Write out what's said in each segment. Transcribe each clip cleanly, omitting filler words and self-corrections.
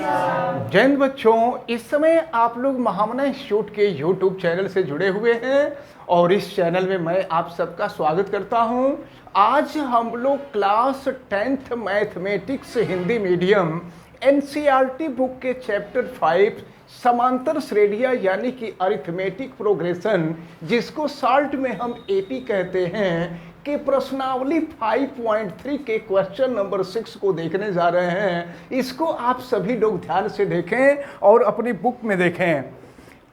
जय हिंद बच्चों, इस समय आप लोग महामना इंस्टीट्यूट के YouTube चैनल से जुड़े हुए हैं और इस चैनल में मैं आप सबका स्वागत करता हूं। आज हम लोग class 10th mathematics Hindi medium NCERT book के चैप्टर 5 समांतर श्रेणियां यानी कि अरिथमेटिक प्रोग्रेशन, जिसको शॉर्ट में हम AP कहते हैं, कि प्रश्नावली 5.3 के क्वेश्चन नंबर 6 को देखने जा रहे हैं। इसको आप सभी लोग ध्यान से देखें और अपनी बुक में देखें।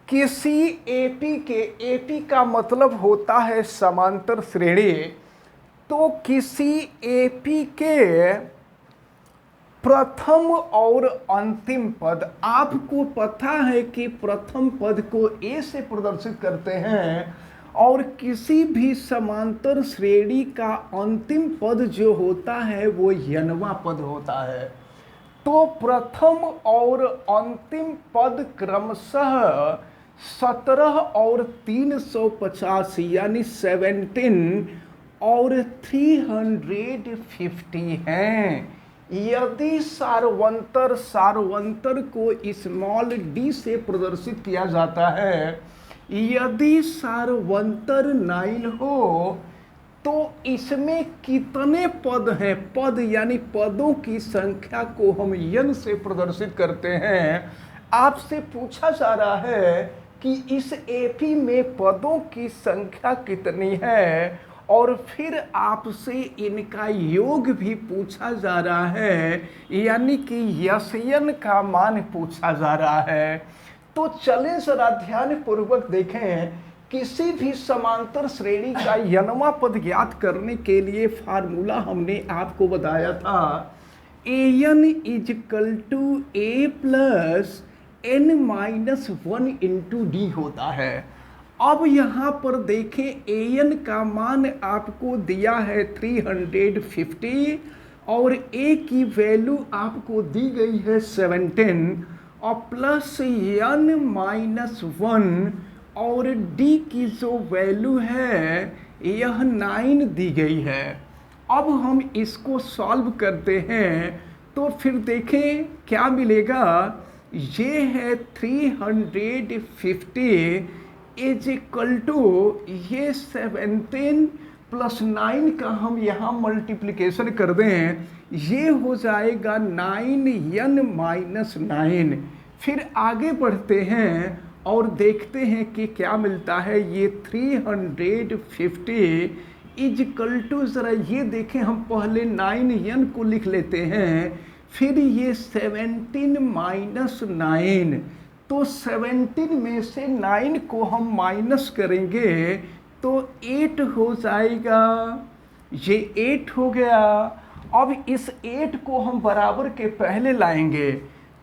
किसी एपी के, एपी का मतलब होता है समांतर श्रेणी, तो किसी एपी के प्रथम और अंतिम पद, आपको पता है कि प्रथम पद को ए से प्रदर्शित करते हैं और किसी भी समांतर श्रेणी का अंतिम पद जो होता है वो n वां पद होता है। तो प्रथम और अंतिम पद क्रमशः 17 और 350 यानी 17 और 350 हैं। यदि सारवंतर को स्मॉल d से प्रदर्शित किया जाता है, यदि सारवंतर 9 हो तो इसमें कितने पद हैं? पद यानी पदों की संख्या को हम n से प्रदर्शित करते हैं। आपसे पूछा जा रहा है कि इस एपी में पदों की संख्या कितनी है और फिर आपसे इनका योग भी पूछा जा रहा है, यानी कि यशयन का मान पूछा जा रहा है। तो चलें जरा ध्यान पूर्वक देखें। किसी भी समांतर श्रेणी का n वां पद ज्ञात करने के लिए फार्मूला हमने आपको बताया था, an = a plus n-1 into D होता है। अब यहाँ पर देखें, an का मान आपको दिया है 350 और a की वैल्यू आपको दी गई है 17 और प्लस n-1 और d की जो वैल्यू है यह 9 दी गई है। अब हम इसको सॉल्व करते हैं तो फिर देखें क्या मिलेगा। ये है 350 इज इक्वल टू ये 17 प्लस 9 का हम यहाँ मल्टीप्लिकेशन कर दें, ये हो जाएगा 9n-9। फिर आगे बढ़ते हैं और देखते हैं कि क्या मिलता है। ये 350 इज इक्वल टू, ज़रा ये देखें, हम पहले 9n को लिख लेते हैं, फिर ये 17 माइनस 9, तो 17 में से 9 को हम माइनस करेंगे तो 8 हो जाएगा। ये 8 हो गया। अब इस 8 को हम बराबर के पहले लाएंगे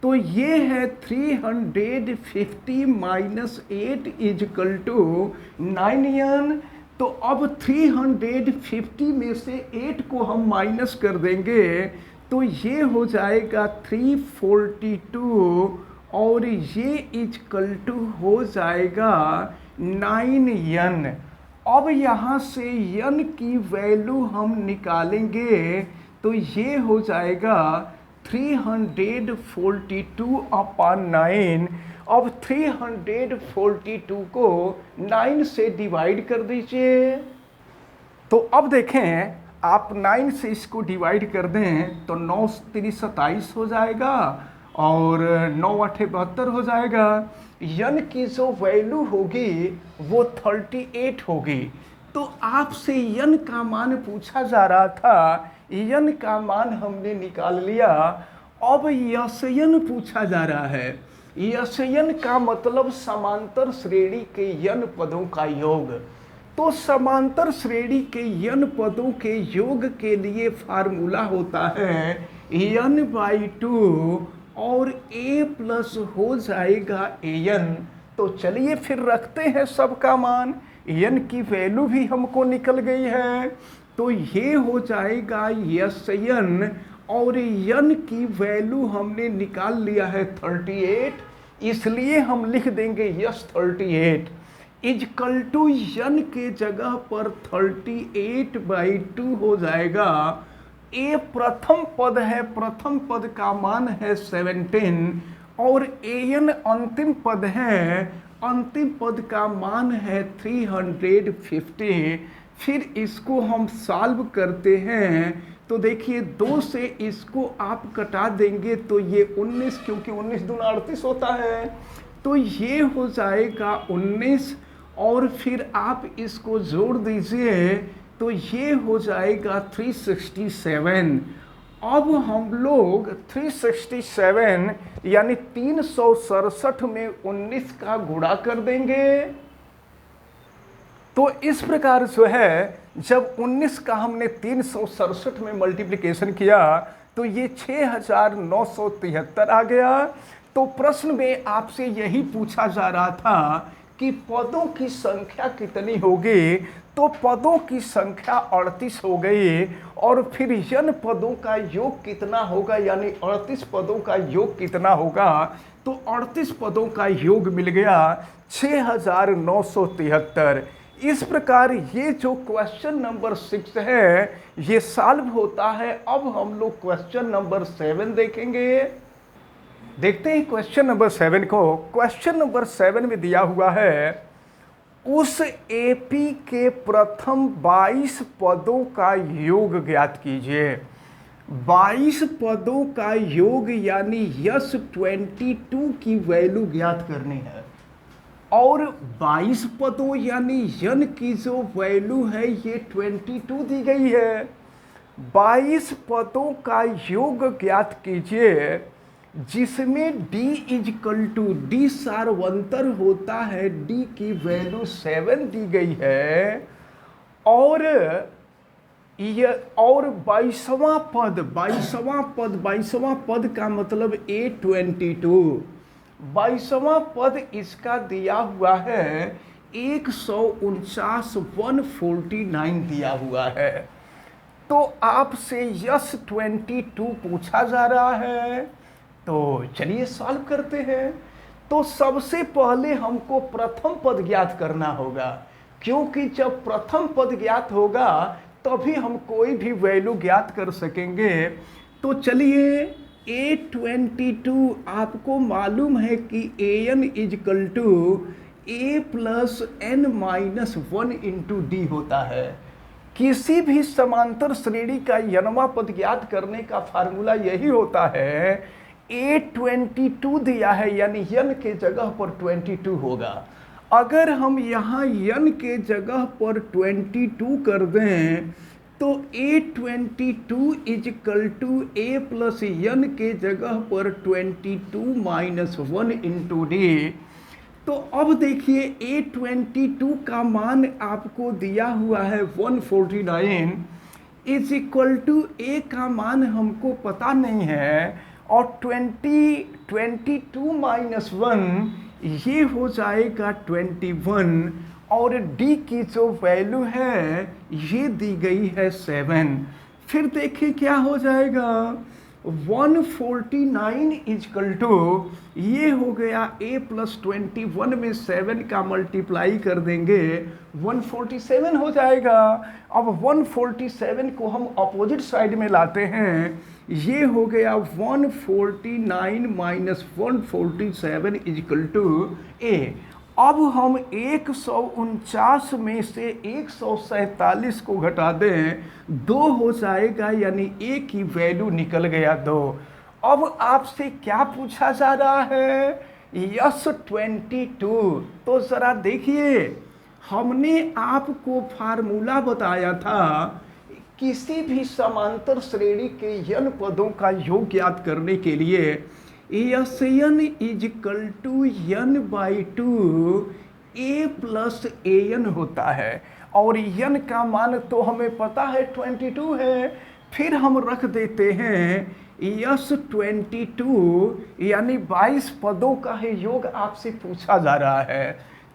तो ये है 350 minus 8 is equal to 9n। तो अब 350 में से 8 को हम माइनस कर देंगे तो ये हो जाएगा 342 और ये इक्वल टू हो जाएगा 9n। अब यहाँ से n की वैल्यू हम निकालेंगे तो ये हो जाएगा 342/9। अब 342 को 9 से डिवाइड कर दीजिए। तो अब देखें, आप 9 से इसको डिवाइड कर दें तो 9 3 27 हो जाएगा और 9 8 72 हो जाएगा। n की जो वैल्यू होगी वो 38 होगी। तो आपसे n का मान पूछा जा रहा था, n का मान हमने निकाल लिया। अब यशयन पूछा जा रहा है। यशयन का मतलब समांतर श्रेणी के n पदों का योग। तो समांतर श्रेणी के n पदों के योग के लिए फार्मूला होता है n/2 और a प्लस हो जाएगा an। तो चलिए फिर रखते हैं सबका मान। n की वैल्यू भी हमको निकल गई है तो ये हो जाएगा यशयन और n की वैल्यू हमने निकाल लिया है 38, इसलिए हम लिख देंगे यस 38 इजकल टू n के जगह पर 38/2 हो जाएगा। ए प्रथम पद है, प्रथम पद का मान है 17 और एन अंतिम पद है, अंतिम पद का मान है 350। फिर इसको हम सॉल्व करते हैं तो देखिए 2 से इसको आप कटा देंगे तो ये 19, क्योंकि 19 दूना 38 होता है, तो ये हो जाएगा 19 और फिर आप इसको जोड़ दीजिए तो ये हो जाएगा 367। अब हम लोग 367 यानी 367 में 19 का गुणा कर देंगे। तो इस प्रकार जो है जब 19 का हमने 367 में मल्टीप्लिकेशन किया तो ये 6973 आ गया। तो प्रश्न में आपसे यही पूछा जा रहा था कि पदों की संख्या कितनी होगी, तो पदों की संख्या 38 हो गई और फिर यन पदों का योग कितना होगा, यानी 38 पदों का योग कितना होगा, तो 38 पदों का योग मिल गया 6973। इस प्रकार ये जो क्वेश्चन नंबर 6 है ये सॉल्व होता है। अब हम लोग क्वेश्चन नंबर 7 देखेंगे। देखते हैं क्वेश्चन नंबर 7 को। क्वेश्चन नंबर 7 में दिया हुआ है उस एपी के प्रथम 22 पदों का योग ज्ञात कीजिए। 22 पदों का योग यानी यस 22 की वैल्यू ज्ञात करनी है और 22 पदों यानी यन की जो वैल्यू है ये 22 दी गई है। 22 पदों का योग ज्ञात कीजिए जिसमें d इजकल टू डी सार्वंतर होता है, d की वैल्यू 7 दी गई है और 22वां पद का मतलब A22। 22वां पद इसका दिया हुआ है 149 149 दिया हुआ है। तो आपसे यस 22 पूछा जा रहा है, तो चलिए सॉल्व करते हैं। तो सबसे पहले हमको प्रथम पद ज्ञात करना होगा, क्योंकि जब प्रथम पद ज्ञात होगा तभी हम कोई भी वैल्यू ज्ञात कर सकेंगे। तो चलिए A22 आपको मालूम है कि an equal to a plus n minus 1 into D होता है। किसी भी समांतर श्रेणी का यनवा पद ज्ञात करने का फार्मूला यही होता है। A22 दिया है यानी यन के जगह पर 22 होगा। अगर हम यहाँ यन के जगह पर 22 कर दें तो A22 equal to a plus यन के जगह पर 22 माइनस 1 इंटू डी। तो अब देखिए A22 का मान आपको दिया हुआ है 149 इज इक्वल टू a का मान हमको पता नहीं है और 22 माइनस 1 ये हो जाएगा 21 और d की जो वैल्यू है ये दी गई है 7। फिर देखिए क्या हो जाएगा 149 इजकल टू ये हो गया a प्लस 21 में 7 का मल्टीप्लाई कर देंगे 147 हो जाएगा। अब 147 को हम अपोजिट साइड में लाते हैं, ये हो गया 149 माइनस 147 इजकल टू a। अब हम 149 में से 147 को घटा दें 2 हो जाएगा यानी a की वैल्यू निकल गया 2। अब आपसे क्या पूछा जा रहा है यस 22। तो ज़रा देखिए हमने आपको फार्मूला बताया था किसी भी समांतर श्रेणी के यन पदों का योग ज्ञात करने के लिए S N equal to N by 2 a plus an होता है और यन का मान तो हमें पता है 22 है। फिर हम रख देते हैं यस 22 यानी 22 पदों का है योग आपसे पूछा जा रहा है।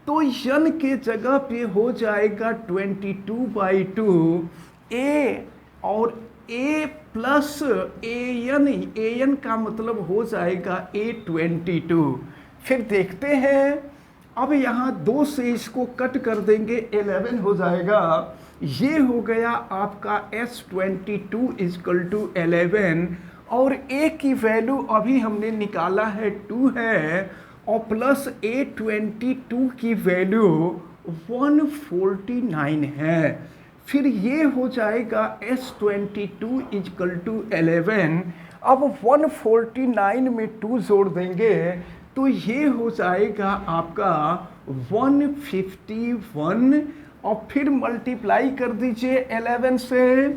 तो यन के जगह पे हो जाएगा 22/2 a और a प्लस an का मतलब हो जाएगा A22। फिर देखते हैं अब यहाँ 2 से इसको कट कर देंगे, 11 हो जाएगा। ये हो गया आपका S22 इजकल टू 11, और A की वैल्यू अभी हमने निकाला है 2 है, और प्लस A22 की वैल्यू 149 है। फिर ये हो जाएगा S22 इजकल टू 11। अब 149 में 2 जोड़ देंगे तो ये हो जाएगा आपका 151, और फिर मल्टीप्लाई कर दीजिए 11 से,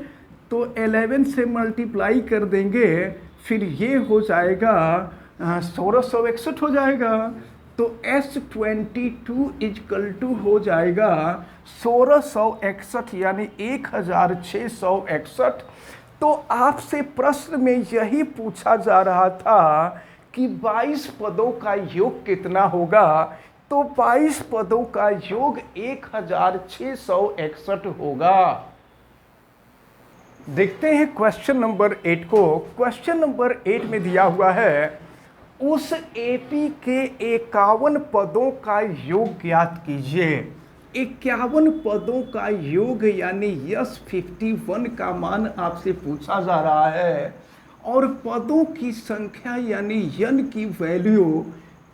तो 11 से मल्टीप्लाई कर देंगे, फिर ये हो जाएगा 1661 हो जाएगा। तो S22 इजकल टू हो जाएगा 1661, यानी 1661। तो आपसे प्रश्न में यही पूछा जा रहा था कि 22 पदों का योग कितना होगा, तो 22 पदों का योग 1661 होगा। देखते हैं क्वेश्चन नंबर 8 को। क्वेश्चन नंबर 8 में दिया हुआ है, उस एपी के 51 पदों का योग ज्ञात कीजिए। 51 पदों का योग यानी S51 का मान आपसे पूछा जा रहा है, और पदों की संख्या यानी n की वैल्यू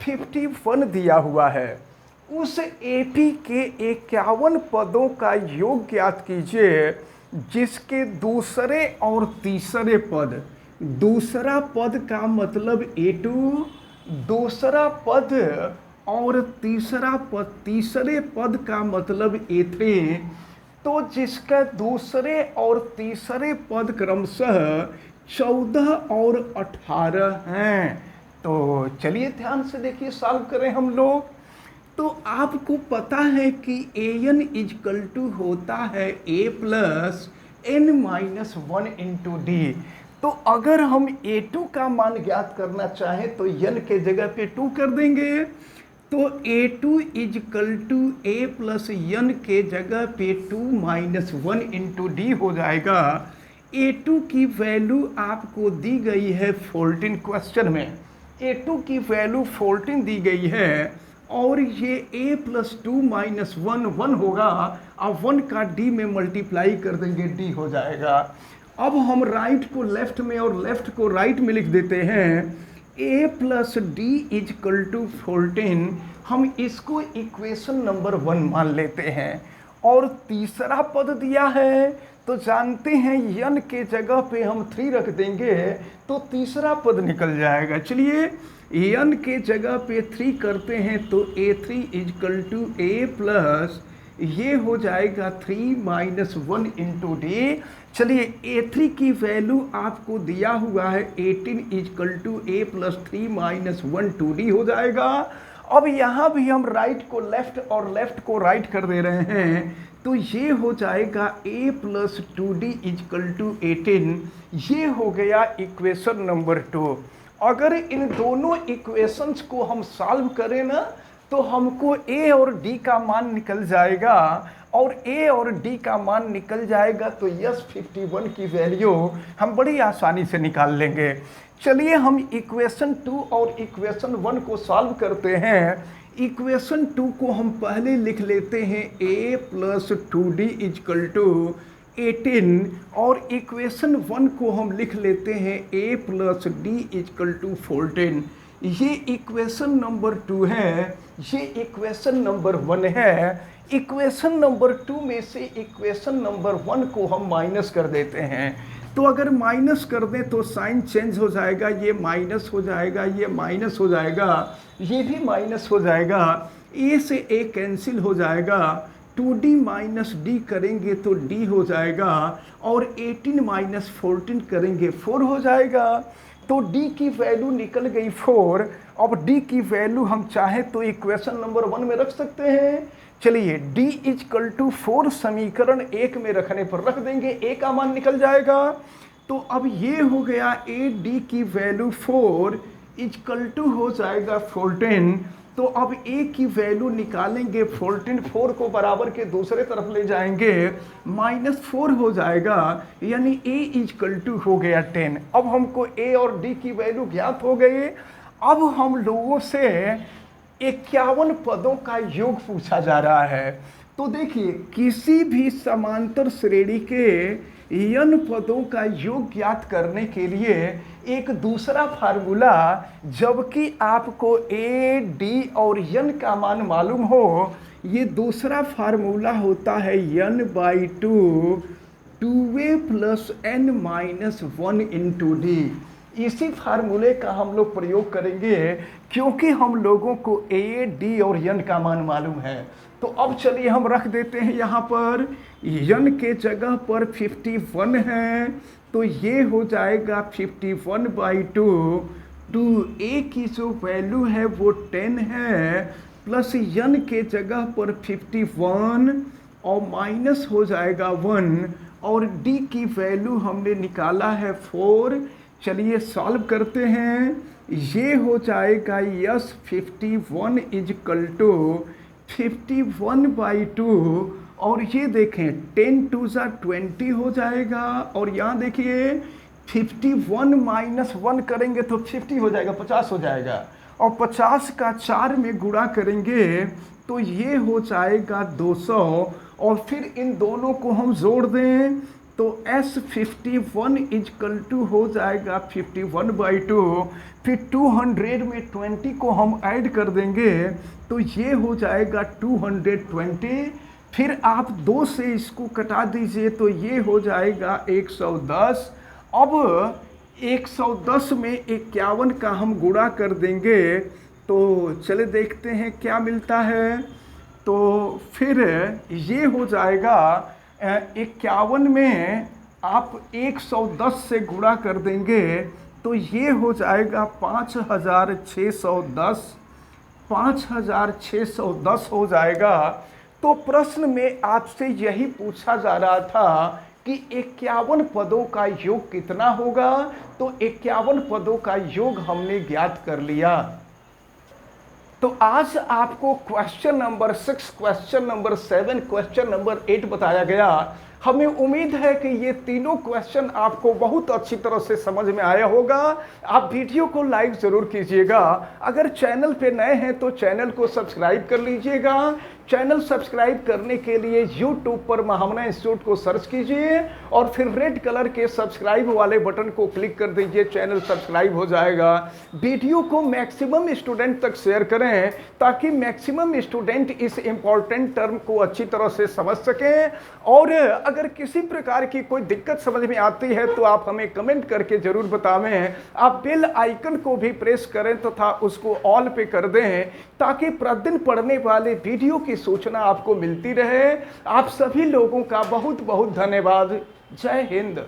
51 दिया हुआ है। उस एपी के 51 पदों का योग ज्ञात कीजिए जिसके दूसरे और तीसरे पद, दूसरा पद का मतलब A2, दूसरा पद और तीसरे पद का मतलब A3, तो जिसका दूसरे और तीसरे पद क्रमशः 14 और 18 हैं। तो चलिए ध्यान से देखिए, सॉल्व करें हम लोग। तो आपको पता है कि an इजकल टू होता है a plus n minus 1 into D. तो अगर हम a2 का मान ज्ञात करना चाहें तो n के जगह पे 2 कर देंगे, तो a2 equal to a plus n के जगह पे 2 माइनस 1 इंटू डी हो जाएगा। a2 की वैल्यू आपको दी गई है 14 क्वेश्चन में, a2 की वैल्यू 14 दी गई है, और ये a प्लस 2 माइनस 1 1 होगा, अब 1 का d में मल्टीप्लाई कर देंगे, d हो जाएगा। अब हम राइट को लेफ्ट में और लेफ्ट को राइट में लिख देते हैं, a plus D equal to 14, हम इसको इक्वेशन नंबर 1 मान लेते हैं। और तीसरा पद दिया है तो जानते हैं n के जगह पे हम 3 रख देंगे तो तीसरा पद निकल जाएगा। चलिए n के जगह पे 3 करते हैं तो a3 is equal to a plus ये हो जाएगा 3 माइनस 1 इंटू डी। चलिए a3 की वैल्यू आपको दिया हुआ है 18 equal to a plus 3 minus 1 2d हो जाएगा। अब यहाँ भी हम राइट को लेफ्ट और लेफ्ट को राइट कर दे रहे हैं, तो ये हो जाएगा a plus 2d is equal to 18। ये हो गया इक्वेशन नंबर 2। अगर इन दोनों इक्वेशंस को हम सॉल्व करें ना तो हमको a और d का मान निकल जाएगा, और a और d का मान निकल जाएगा तो S51 की वैल्यू हम बड़ी आसानी से निकाल लेंगे। चलिए हम इक्वेशन 2 और इक्वेशन 1 को सॉल्व करते हैं। इक्वेशन 2 को हम पहले लिख लेते हैं a plus 2d is equal to 18, और इक्वेशन 1 को हम लिख लेते हैं a plus d equal to 14। ये इक्वेशन नंबर 2 है, ये इक्वेशन नंबर 1 है। इक्वेशन नंबर 2 में से इक्वेशन नंबर 1 को हम माइनस कर देते हैं, तो अगर माइनस कर दें तो साइन चेंज हो जाएगा, ये माइनस हो जाएगा, ये माइनस हो जाएगा, ये भी माइनस हो जाएगा, a से a कैंसिल हो जाएगा, 2d माइनस d करेंगे तो d हो जाएगा, और 18 माइनस 14 करेंगे 4 हो जाएगा। तो d की वैल्यू निकल गई 4। अब d की वैल्यू हम चाहें तो इक्वेशन नंबर 1 में रख सकते हैं। चलिए d इजकल टू 4 समीकरण 1 में रखने पर रख देंगे, a का मान निकल जाएगा। तो अब ये हो गया a d की वैल्यू 4 इजकल टू हो जाएगा 14। तो अब a की वैल्यू निकालेंगे 14, 4 को बराबर के दूसरे तरफ ले जाएंगे, -4 हो जाएगा, यानी a इजकल टू हो गया 10। अब हमको a और d की वैल्यू ज्ञात हो गई। अब हम लोगों से 51 पदों का योग पूछा जा रहा है। तो देखिए, किसी भी समांतर श्रेणी के n पदों का योग ज्ञात करने के लिए एक दूसरा फार्मूला, जबकि आपको a, d और n का मान मालूम हो, ये दूसरा फार्मूला होता है n/2 2a plus n minus 1 into D. इसी फार्मूले का हम लोग प्रयोग करेंगे क्योंकि हम लोगों को a, d और n का मान मालूम है। तो अब चलिए हम रख देते हैं यहाँ पर n के जगह पर 51 है, तो ये हो जाएगा 51/2। 2a की जो वैल्यू है वो 10 है, प्लस n के जगह पर 51 और माइनस हो जाएगा 1, और d की वैल्यू हमने निकाला है 4। चलिए सॉल्व करते हैं। ये हो जाएगा यस 51 इजकल टू 51/2, और ये देखें 10 2 ज़ा 20 हो जाएगा, और यहाँ देखिए 51 माइनस 1 करेंगे तो 50 हो जाएगा, 50 हो जाएगा, और 50 का 4 में गुणा करेंगे तो ये हो जाएगा 200, और फिर इन दोनों को हम जोड़ दें तो S51 इजकल टू हो जाएगा 51/2। फिर 200 में 20 को हम ऐड कर देंगे तो ये हो जाएगा 220। फिर आप 2 से इसको कटा दीजिए तो ये हो जाएगा 110। अब 110 में 51 का हम गुणा कर देंगे तो चले देखते हैं क्या मिलता है। तो फिर ये हो जाएगा 51 में आप 110 से गुणा कर देंगे तो ये हो जाएगा 5610, 5610 हो जाएगा। तो प्रश्न में आपसे यही पूछा जा रहा था कि 51 पदों का योग कितना होगा, तो 51 पदों का योग हमने ज्ञात कर लिया। तो आज आपको question number 6, question number 7, question number 8 बताया गया। हमें उम्मीद है कि ये तीनों क्वेश्चन आपको बहुत अच्छी तरह से समझ में आया होगा। आप वीडियो को लाइक ज़रूर कीजिएगा। अगर चैनल पे नए हैं तो चैनल को सब्सक्राइब कर लीजिएगा। चैनल सब्सक्राइब करने के लिए YouTube पर महामना इंस्टीट्यूट को सर्च कीजिए और फिर रेड कलर के सब्सक्राइब वाले बटन को क्लिक कर दीजिए, चैनल सब्सक्राइब हो जाएगा। वीडियो को मैक्सिमम स्टूडेंट तक शेयर करें ताकि मैक्सिमम स्टूडेंट इस इम्पॉर्टेंट टर्म को अच्छी तरह से समझ सकें। और अगर किसी प्रकार की कोई दिक्कत समझ में आती है तो आप हमें कमेंट करके ज़रूर बतावें। आप बेल आइकन को भी प्रेस करें तथा उसको ऑल पे कर दें ताकि प्रतिदिन पढ़ने वाले वीडियो की सूचना आपको मिलती रहे। आप सभी लोगों का बहुत बहुत धन्यवाद। जय हिंद।